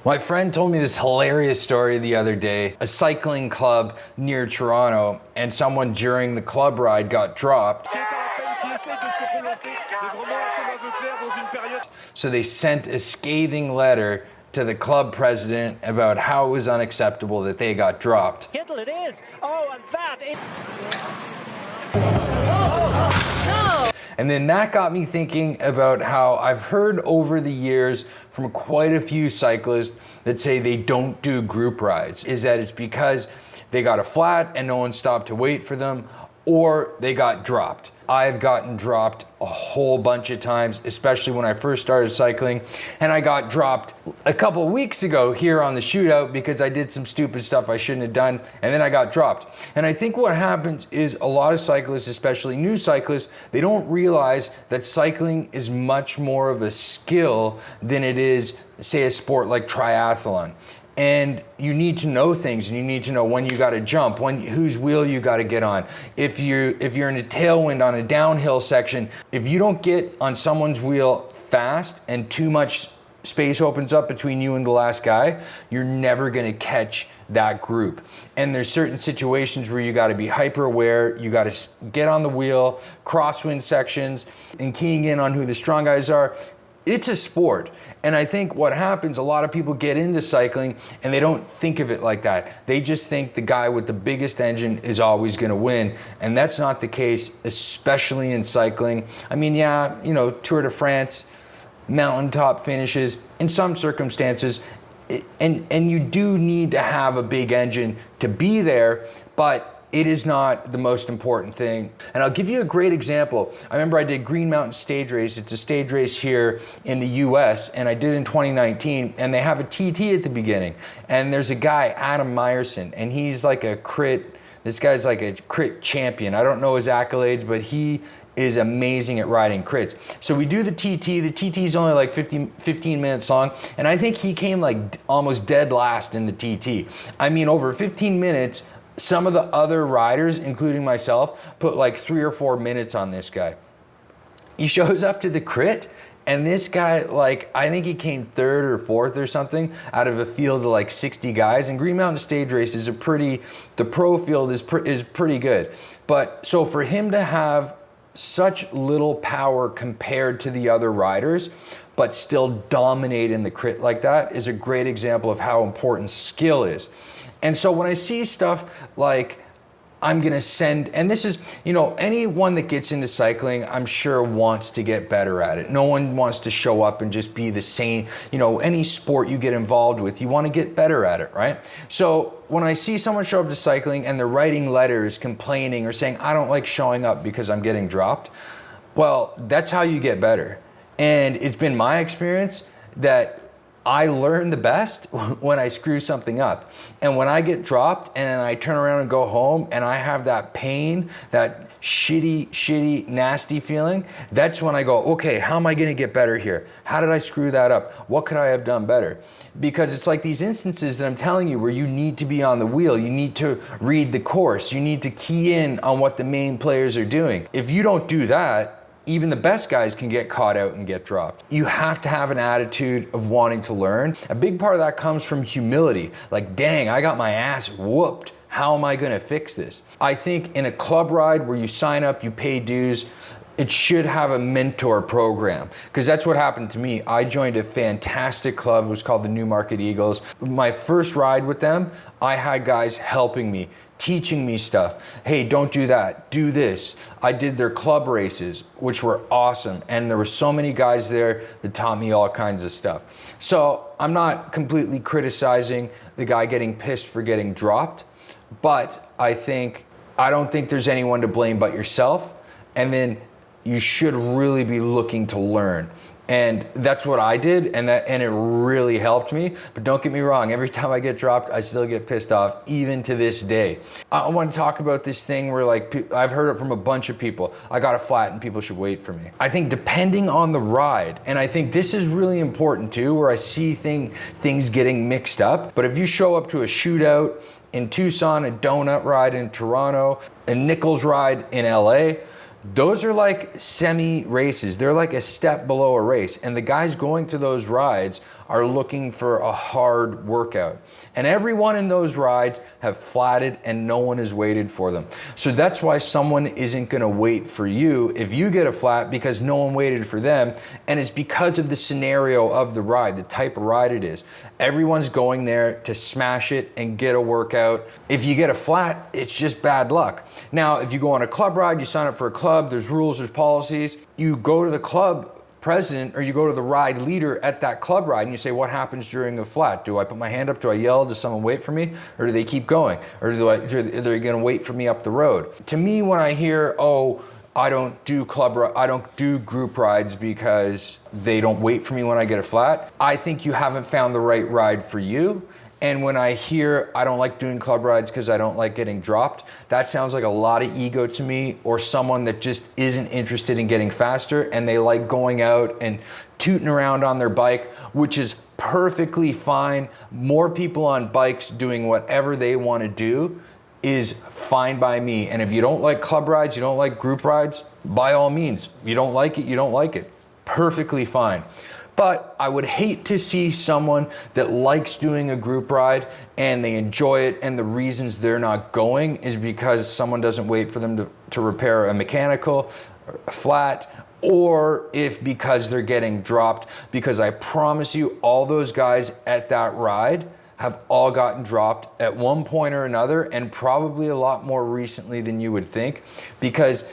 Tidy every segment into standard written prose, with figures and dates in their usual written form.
My friend told me this hilarious story the other day. A cycling club near Toronto, and someone during the club ride got dropped. So they sent a scathing letter to the club president about how it was unacceptable that they got dropped. Kittle it is. Oh, and that is... And then that got me thinking about how I've heard over the years from quite a few cyclists that say they don't do group rides. Is that it's because they got a flat and no one stopped to wait for them, or they got dropped. I've gotten dropped a whole bunch of times, especially when I first started cycling. And I got dropped a couple weeks ago here on the shootout because I did some stupid stuff I shouldn't have done, and then I got dropped. And I think what happens is a lot of cyclists, especially new cyclists, they don't realize that cycling is much more of a skill than it is, say, a sport like triathlon. And you need to know things, and you need to know when you got to jump, whose wheel you got to get on. If you're in a tailwind on a downhill section, if you don't get on someone's wheel fast and too much space opens up between you and the last guy, you're never going to catch that group. And there's certain situations where you got to be hyper aware, you got to get on the wheel, crosswind sections, and keying in on who the strong guys are. It's a sport. And I think what happens, a lot of people get into cycling and they don't think of it like that. They just think the guy with the biggest engine is always going to win. And that's not the case, especially in cycling. I mean, yeah, Tour de France, mountaintop finishes, in some circumstances, and you do need to have a big engine to be there, but it is not the most important thing. And I'll give you a great example. I remember I did Green Mountain Stage Race. It's a stage race here in the US, and I did it in 2019, and they have a TT at the beginning. And there's a guy, Adam Meyerson, and he's like this guy's like a crit champion. I don't know his accolades, but he is amazing at riding crits. So we do the TT. The TT is only like 15 minutes long, and I think he came like almost dead last in the TT. I mean, over 15 minutes, some of the other riders, including myself, put like 3 or 4 minutes on this guy. He shows up to the crit, and this guy, I think he came 3rd or 4th or something out of a field of like 60 guys. And Green Mountain Stage Race is the pro field is pretty good. But so for him to have such little power compared to the other riders, but still dominate in the crit like that, is a great example of how important skill is. And so when I see stuff like I'm gonna send, and this is, anyone that gets into cycling, I'm sure wants to get better at it. No one wants to show up and just be the same. Any sport you get involved with, you wanna get better at it, right? So when I see someone show up to cycling and they're writing letters complaining or saying, I don't like showing up because I'm getting dropped, well, that's how you get better. And it's been my experience that I learn the best when I screw something up. And when I get dropped and I turn around and go home and I have that pain, that shitty, nasty feeling, that's when I go, okay, how am I gonna get better here? How did I screw that up? What could I have done better? Because it's like these instances that I'm telling you where you need to be on the wheel, you need to read the course, you need to key in on what the main players are doing. If you don't do that, even the best guys can get caught out and get dropped. You have to have an attitude of wanting to learn. A big part of that comes from humility. Like, dang, I got my ass whooped. How am I gonna fix this? I think in a club ride where you sign up, you pay dues, it should have a mentor program, because that's what happened to me. I joined a fantastic club. It was called the Newmarket Eagles. My first ride with them, I had guys helping me, teaching me stuff. Hey, don't do that, do this. I did their club races, which were awesome. And there were so many guys there that taught me all kinds of stuff. So I'm not completely criticizing the guy getting pissed for getting dropped, but I don't think there's anyone to blame but yourself. And then you should really be looking to learn. And that's what I did, and it really helped me. But don't get me wrong, every time I get dropped, I still get pissed off, even to this day. I want to talk about this thing where I've heard it from a bunch of people. I got a flat and people should wait for me. I think depending on the ride, and I think this is really important too, where I see things getting mixed up. But if you show up to a shootout in Tucson, a donut ride in Toronto, a Nichols ride in LA, those are like semi races. They're like a step below a race. And the guys going to those rides are looking for a hard workout. And everyone in those rides have flatted and no one has waited for them. So that's why someone isn't gonna wait for you if you get a flat, because no one waited for them. And it's because of the scenario of the ride, the type of ride it is. Everyone's going there to smash it and get a workout. If you get a flat, it's just bad luck. Now, if you go on a club ride, you sign up for a club, there's rules, there's policies. You go to the club president or you go to the ride leader at that club ride and you say, what happens during a flat? Do I put my hand up? Do I yell? Does someone wait for me? Or do they keep going? Or are they gonna wait for me up the road? To me, when I hear, oh, I don't do group rides because they don't wait for me when I get a flat, I think you haven't found the right ride for you. And when I hear I don't like doing club rides because I don't like getting dropped, that sounds like a lot of ego to me, or someone that just isn't interested in getting faster and they like going out and tooting around on their bike, which is perfectly fine. More people on bikes doing whatever they want to do is fine by me. And if you don't like club rides, you don't like group rides, by all means, you don't like it, you don't like it. Perfectly fine. But I would hate to see someone that likes doing a group ride and they enjoy it, and the reasons they're not going is because someone doesn't wait for them to repair a mechanical, a flat, or if because they're getting dropped. Because I promise you, all those guys at that ride have all gotten dropped at one point or another, and probably a lot more recently than you would think, because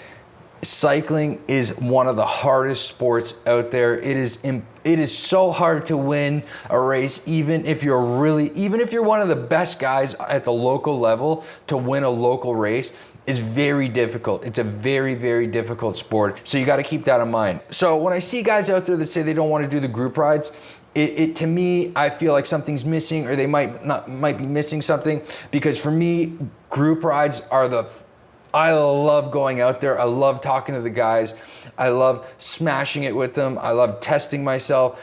cycling is one of the hardest sports out there. It is so hard to win a race, even if you're one of the best guys at the local level. To win a local race is very difficult. It's a very, very difficult sport. So you got to keep that in mind. So when I see guys out there that say they don't want to do the group rides, to me, I feel like something's missing, or they might be missing something, because for me, group rides are I love going out there. I love talking to the guys. I love smashing it with them. I love testing myself.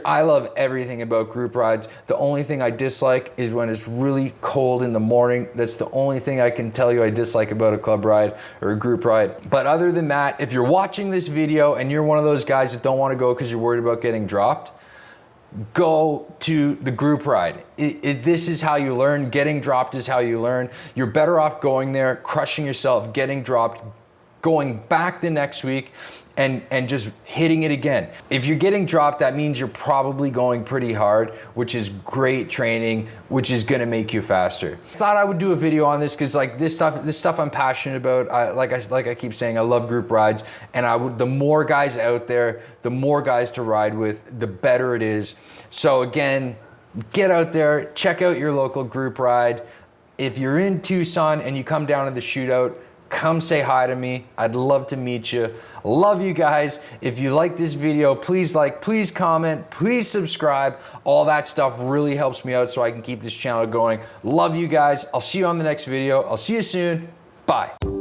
I love everything about group rides. The only thing I dislike is when it's really cold in the morning. That's the only thing I can tell you I dislike about a club ride or a group ride. But other than that, if you're watching this video and you're one of those guys that don't want to go because you're worried about getting dropped, go to the group ride. This is how you learn. Getting dropped is how you learn. You're better off going there, crushing yourself, getting dropped, going back the next week, and just hitting it again. If you're getting dropped, that means you're probably going pretty hard, which is great training, which is gonna make you faster. I thought I would do a video on this because like this stuff I'm passionate about. Like I keep saying, I love group rides, and the more guys out there, the more guys to ride with, the better it is. So again, get out there, check out your local group ride. If you're in Tucson and you come down to the shootout, come say hi to me. I'd love to meet you. Love you guys. If you like this video, please like, please comment, please subscribe. All that stuff really helps me out so I can keep this channel going. Love you guys. I'll see you on the next video. I'll see you soon. Bye.